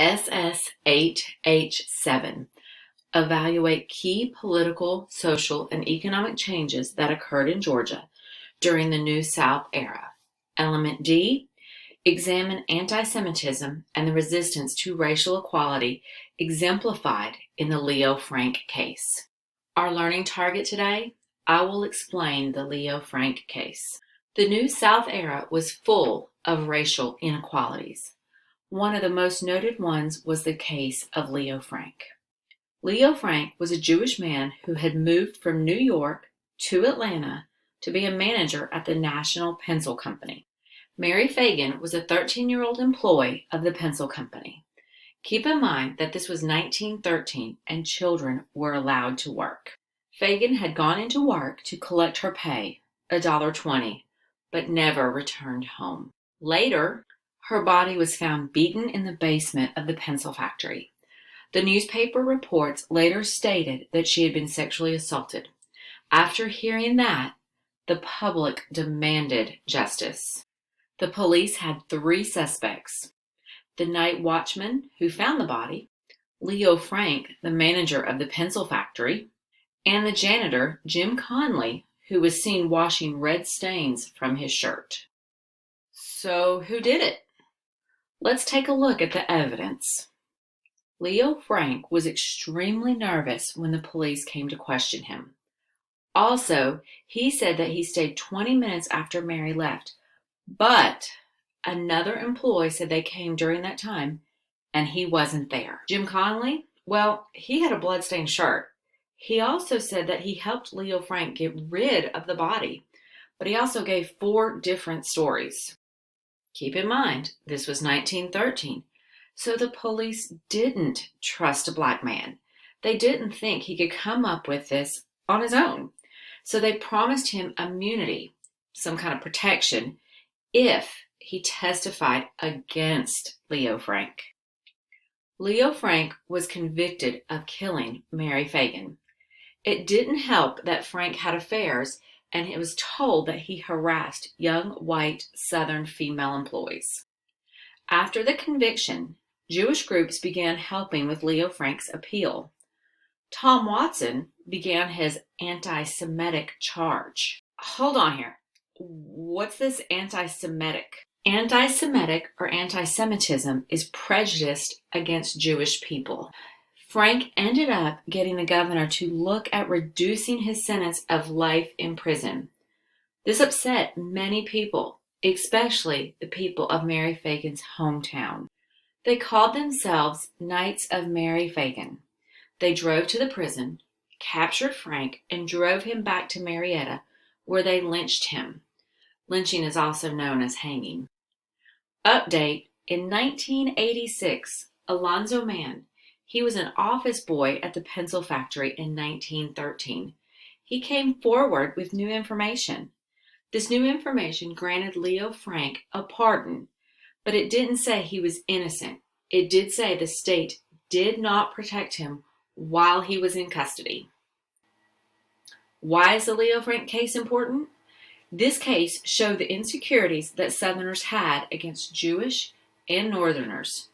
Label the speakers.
Speaker 1: SS8H7. Evaluate key political, social, and economic changes that occurred in Georgia during the New South era. Element D. Examine anti-Semitism and the resistance to racial equality exemplified in the Leo Frank case. Our learning target today: I will explain the Leo Frank case. The New South era was full of racial inequalities. One of the most noted ones was the case of Leo Frank. Leo Frank was a Jewish man who had moved from New York to Atlanta to be a manager at the National Pencil Company. Mary Fagan was a 13-year-old employee of the pencil company. Keep in mind that this was 1913 and children were allowed to work. Fagan had gone into work to collect her pay, $1.20, but never returned home. Later, her body was found beaten in the basement of the pencil factory. The newspaper reports later stated that she had been sexually assaulted. After hearing that, the public demanded justice. The police had 3 suspects: the Nightwatchman, who found the body, Leo Frank, the manager of the pencil factory, and the janitor, Jim Conley, who was seen washing red stains from his shirt. So, who did it? Let's take a look at the evidence. Leo Frank was extremely nervous when the police came to question him. Also, he said that he stayed 20 minutes after Mary left, but another employee said they came during that time and he wasn't there. Jim Conley? Well, he had a bloodstained shirt. He also said that he helped Leo Frank get rid of the body, but he also gave 4 different stories. Keep in mind, this was 1913, so the police didn't trust a black man. They didn't think he could come up with this on his own. So they promised him immunity, some kind of protection, if he testified against Leo Frank. Leo Frank was convicted of killing Mary Fagan. It didn't help that Frank had affairs, and it was told that he harassed young white Southern female employees. After the conviction, Jewish groups began helping with Leo Frank's appeal. Tom Watson began his anti-Semitic charge. Hold on here. What's this anti-Semitic? Anti-Semitic or anti-Semitism is prejudice against Jewish people. Frank ended up getting the governor to look at reducing his sentence of life in prison. This upset many people, especially the people of Mary Fagan's hometown. They called themselves Knights of Mary Fagan. They drove to the prison, captured Frank, and drove him back to Marietta, where they lynched him. Lynching is also known as hanging. Update: in 1986, Alonzo Mann, he was an office boy at the pencil factory in 1913. He came forward with new information. This new information granted Leo Frank a pardon, but it didn't say he was innocent. It did say the state did not protect him while he was in custody. Why is the Leo Frank case important? This case showed the insecurities that Southerners had against Jewish and Northerners.